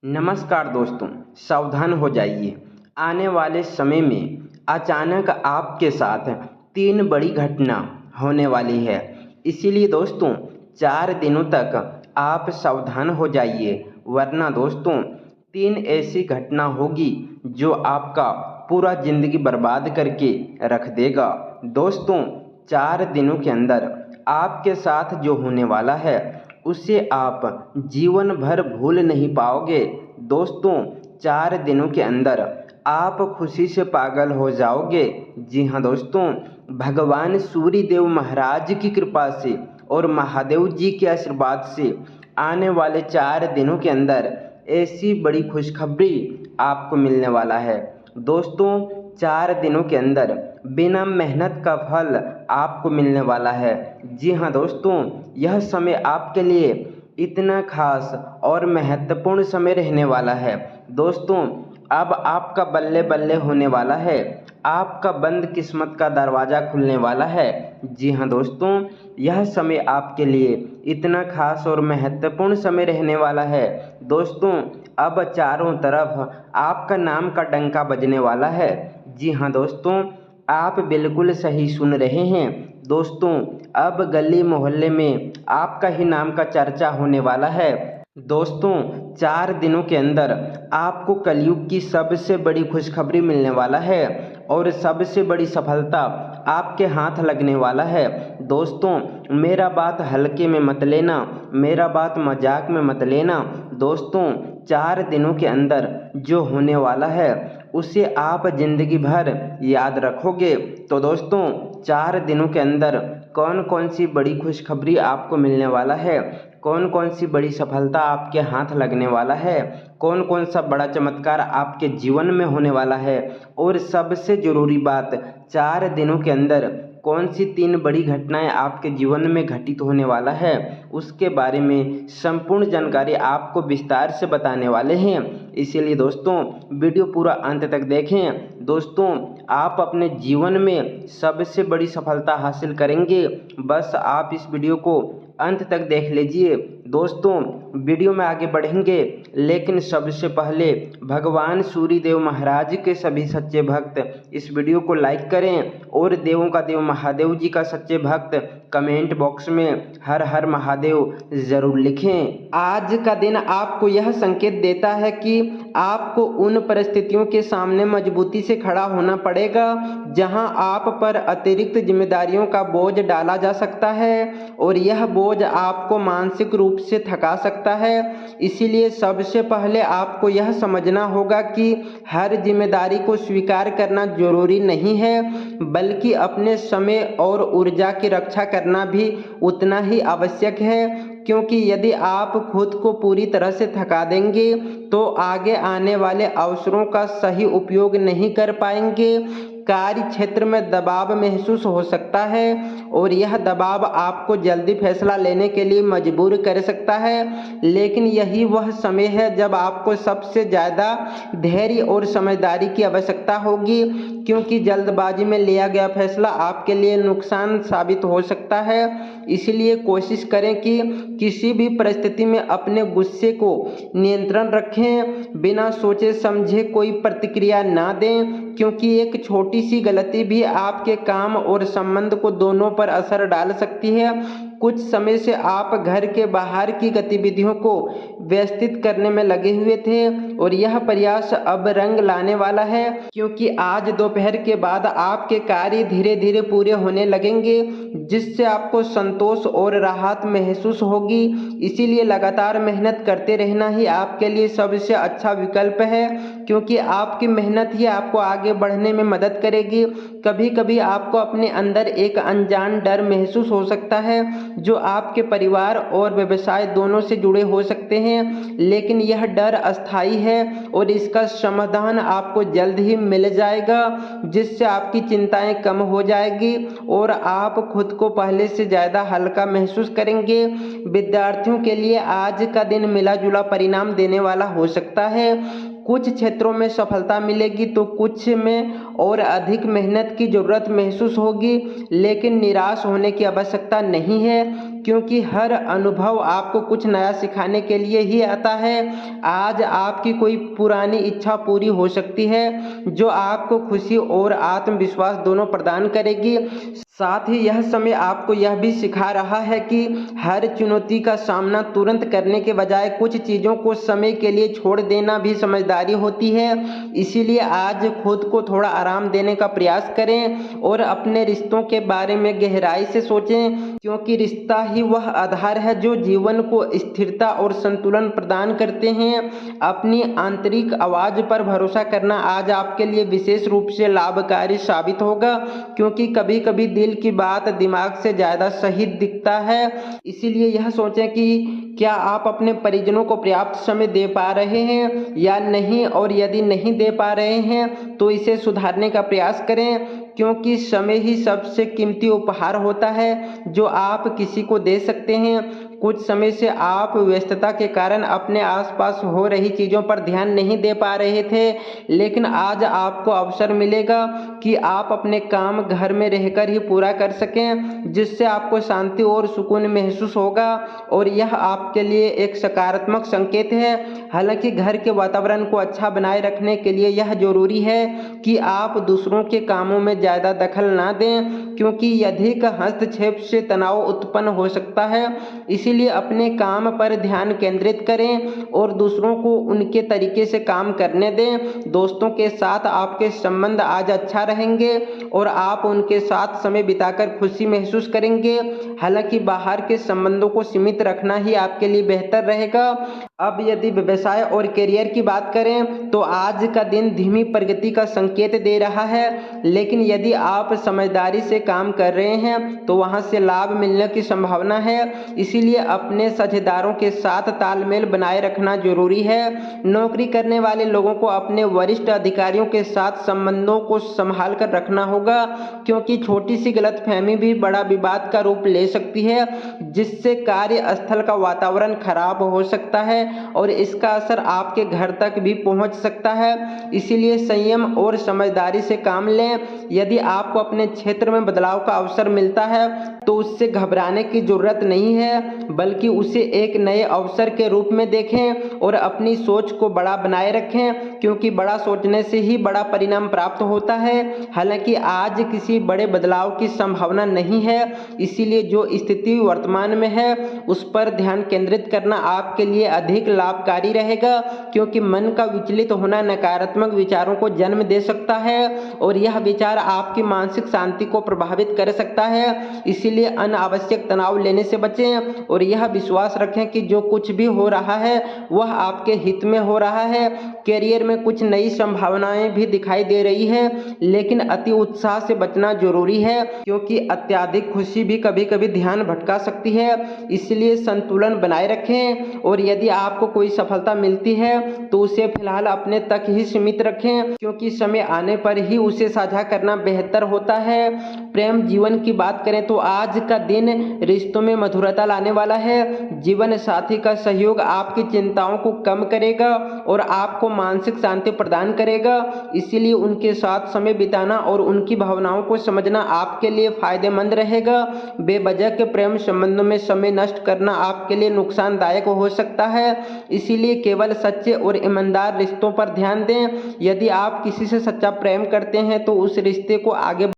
नमस्कार दोस्तों, सावधान हो जाइए। आने वाले समय में अचानक आपके साथ 3 बड़ी घटना होने वाली है। इसीलिए दोस्तों 4 दिनों तक आप सावधान हो जाइए, वरना दोस्तों 3 ऐसी घटना होगी जो आपका पूरा ज़िंदगी बर्बाद करके रख देगा। दोस्तों 4 दिनों के अंदर आपके साथ जो होने वाला है उसे आप जीवन भर भूल नहीं पाओगे। दोस्तों 4 दिनों के अंदर आप खुशी से पागल हो जाओगे। जी हाँ दोस्तों, भगवान सूर्य देव महाराज की कृपा से और महादेव जी के आशीर्वाद से आने वाले 4 दिनों के अंदर ऐसी बड़ी खुशखबरी आपको मिलने वाला है। दोस्तों 4 दिनों के अंदर बिना मेहनत का फल आपको मिलने वाला है। जी हाँ दोस्तों, यह समय आपके लिए इतना खास और महत्वपूर्ण समय रहने वाला है। दोस्तों अब आपका बल्ले बल्ले होने वाला है, आपका बंद किस्मत का दरवाज़ा खुलने वाला है। जी हाँ दोस्तों, यह समय आपके लिए इतना खास और महत्वपूर्ण समय रहने वाला है। दोस्तों अब चारों तरफ आपका नाम का डंका बजने वाला है। जी हाँ दोस्तों, आप बिल्कुल सही सुन रहे हैं। दोस्तों अब गली मोहल्ले में आपका ही नाम का चर्चा होने वाला है। दोस्तों 4 दिनों के अंदर आपको कलयुग की सबसे बड़ी खुशखबरी मिलने वाला है और सबसे बड़ी सफलता आपके हाथ लगने वाला है। दोस्तों मेरा बात हल्के में मत लेना, मेरा बात मजाक में मत लेना। दोस्तों 4 दिनों के अंदर जो होने वाला है उसे आप जिंदगी भर याद रखोगे। तो दोस्तों 4 दिनों के अंदर कौन कौन सी बड़ी खुशखबरी आपको मिलने वाला है, कौन कौन सी बड़ी सफलता आपके हाथ लगने वाला है, कौन कौन सा बड़ा चमत्कार आपके जीवन में होने वाला है, और सबसे ज़रूरी बात 4 दिनों के अंदर कौन सी 3 बड़ी घटनाएं आपके जीवन में घटित होने वाला है, उसके बारे में संपूर्ण जानकारी आपको विस्तार से बताने वाले हैं। इसीलिए दोस्तों वीडियो पूरा अंत तक देखें। दोस्तों आप अपने जीवन में सबसे बड़ी सफलता हासिल करेंगे, बस आप इस वीडियो को अंत तक देख लीजिए। दोस्तों वीडियो में आगे बढ़ेंगे, लेकिन सबसे पहले भगवान सूर्य देव महाराज के सभी सच्चे भक्त इस वीडियो को लाइक करें और देवों का देव महादेव जी का सच्चे भक्त कमेंट बॉक्स में हर हर महादेव ज़रूर लिखें। आज का दिन आपको यह संकेत देता है कि आपको उन परिस्थितियों के सामने मजबूती से खड़ा होना पड़ेगा जहां आप पर अतिरिक्त जिम्मेदारियों का बोझ डाला जा सकता है और यह बोझ आपको मानसिक रूप से थका सकता है। इसीलिए सबसे पहले आपको यह समझना होगा कि हर जिम्मेदारी को स्वीकार करना जरूरी नहीं है, बल्कि अपने समय और ऊर्जा की रक्षा करना भी उतना ही आवश्यक है। क्योंकि यदि आप खुद को पूरी तरह से थका देंगे तो आगे आने वाले अवसरों का सही उपयोग नहीं कर पाएंगे। कार्य क्षेत्र में दबाव महसूस हो सकता है और यह दबाव आपको जल्दी फैसला लेने के लिए मजबूर कर सकता है, लेकिन यही वह समय है जब आपको सबसे ज़्यादा धैर्य और समझदारी की आवश्यकता होगी, क्योंकि जल्दबाजी में लिया गया फैसला आपके लिए नुकसान साबित हो सकता है। इसलिए कोशिश करें कि किसी भी परिस्थिति में अपने गुस्से को नियंत्रण रखें, बिना सोचे समझे कोई प्रतिक्रिया ना दें, क्योंकि एक छोटी सी गलती भी आपके काम और संबंध को दोनों पर असर डाल सकती है। कुछ समय से आप घर के बाहर की गतिविधियों को व्यवस्थित करने में लगे हुए थे और यह प्रयास अब रंग लाने वाला है, क्योंकि आज दोपहर के बाद आपके कार्य धीरे धीरे पूरे होने लगेंगे, जिससे आपको संतोष और राहत महसूस होगी। इसीलिए लगातार मेहनत करते रहना ही आपके लिए सबसे अच्छा विकल्प है, क्योंकि आपकी मेहनत ही आपको आगे बढ़ने में मदद करेगी। कभी कभी आपको अपने अंदर एक अनजान डर महसूस हो सकता है जो आपके परिवार और व्यवसाय दोनों से जुड़े हो सकते हैं, लेकिन यह डर अस्थायी है और इसका समाधान आपको जल्द ही मिल जाएगा, जिससे आपकी चिंताएं कम हो जाएगी और आप खुद को पहले से ज़्यादा हल्का महसूस करेंगे। विद्यार्थियों के लिए आज का दिन मिला जुला परिणाम देने वाला हो सकता है। कुछ क्षेत्रों में सफलता मिलेगी तो कुछ में और अधिक मेहनत की ज़रूरत महसूस होगी, लेकिन निराश होने की आवश्यकता नहीं है, क्योंकि हर अनुभव आपको कुछ नया सिखाने के लिए ही आता है। आज आपकी कोई पुरानी इच्छा पूरी हो सकती है जो आपको खुशी और आत्मविश्वास दोनों प्रदान करेगी। साथ ही यह समय आपको यह भी सिखा रहा है कि हर चुनौती का सामना तुरंत करने के बजाय कुछ चीज़ों को समय के लिए छोड़ देना भी समझदारी होती है। इसीलिए आज खुद को थोड़ा आराम देने का प्रयास करें और अपने रिश्तों के बारे में गहराई से सोचें, क्योंकि रिश्ता ही वह आधार है जो जीवन को स्थिरता और संतुलन प्रदान करते हैं। अपनी आंतरिक आवाज़ पर भरोसा करना आज आपके लिए विशेष रूप से लाभकारी साबित होगा, क्योंकि कभी कभी दिल की बात दिमाग से ज़्यादा सही दिखता है। इसीलिए यह सोचें कि क्या आप अपने परिजनों को पर्याप्त समय दे पा रहे हैं या नहीं, और यदि नहीं दे पा रहे हैं तो इसे सुधारने का प्रयास करें, क्योंकि समय ही सबसे कीमती उपहार होता है जो आप किसी को दे सकते हैं। कुछ समय से आप व्यस्तता के कारण अपने आसपास हो रही चीज़ों पर ध्यान नहीं दे पा रहे थे, लेकिन आज आपको अवसर मिलेगा कि आप अपने काम घर में रहकर ही पूरा कर सकें, जिससे आपको शांति और सुकून महसूस होगा, और यह आपके लिए एक सकारात्मक संकेत है। हालांकि घर के वातावरण को अच्छा बनाए रखने के लिए यह जरूरी है कि आप दूसरों के कामों में ज़्यादा दखल ना दें, क्योंकि अधिक हस्तक्षेप से तनाव उत्पन्न हो सकता है। इसीलिए अपने काम पर ध्यान केंद्रित करें और दूसरों को उनके तरीके से काम करने दें। दोस्तों के साथ आपके संबंध आज अच्छा रहेंगे और आप उनके साथ समय बिताकर खुशी महसूस करेंगे। हालांकि बाहर के संबंधों को सीमित रखना ही आपके लिए बेहतर रहेगा। अब यदि व्यवसाय और करियर की बात करें तो आज का दिन धीमी प्रगति का संकेत दे रहा है, लेकिन यदि आप समझदारी से काम कर रहे हैं तो वहां से लाभ मिलने की संभावना है। इसीलिए अपने साझेदारों के साथ तालमेल बनाए रखना जरूरी है। नौकरी करने वाले लोगों को अपने वरिष्ठ अधिकारियों के साथ संबंधों को संभाल कर रखना होगा, क्योंकि छोटी सी गलतफहमी भी बड़ा विवाद का रूप ले सकती है, जिससे कार्यस्थल का वातावरण खराब हो सकता है और इसका असर आपके घर तक भी पहुंच सकता है। इसीलिए संयम और समझदारी से काम लें। यदि आपको अपने क्षेत्र में बदलाव का अवसर मिलता है तो उससे घबराने की जरूरत नहीं है, बल्कि उसे एक नए अवसर के रूप में देखें और अपनी सोच को बड़ा बनाए रखें, क्योंकि बड़ा सोचने से ही बड़ा परिणाम प्राप्त होता है। हालांकि आज किसी बड़े बदलाव की संभावना नहीं है, इसीलिए जो स्थिति वर्तमान में है उस पर ध्यान केंद्रित करना आपके लिए अधिक लाभकारी रहेगा, क्योंकि मन का विचलित होना नकारात्मक विचारों को जन्म दे सकता है और यह विचार आपकी मानसिक शांति को प्रभावित कर सकता है। इसीलिए अनावश्यक तनाव लेने से बचें और यह विश्वास रखें कि जो कुछ भी हो रहा है वह आपके हित में हो रहा है। करियर में कुछ नई संभावनाएं भी दिखाई दे रही है, लेकिन अति उत्साह से बचना जरूरी है, क्योंकि अत्यधिक खुशी भी कभी कभी ध्यान भटका सकती है। इसलिए संतुलन बनाए रखें और यदि आपको कोई सफलता मिलती है तो उसे फिलहाल अपने तक ही सीमित रखें, क्योंकि समय आने पर ही उसे साझा करना बेहतर होता है। प्रेम जीवन की बात करें तो आज का दिन रिश्तों में मधुरता लाने वाला है। जीवन साथी का सहयोग आपकी चिंताओं को कम करेगा और आपको मानसिक शांति प्रदान करेगा। इसीलिए उनके साथ समय बिताना और उनकी भावनाओं को समझना आपके लिए फायदेमंद रहेगा। बेवजह के प्रेम संबंधों में समय नष्ट करना आपके लिए नुकसानदायक हो सकता है। इसीलिए केवल सच्चे और ईमानदार रिश्तों पर ध्यान दें। यदि आप किसी से सच्चा प्रेम करते हैं तो उस रिश्ते को आगे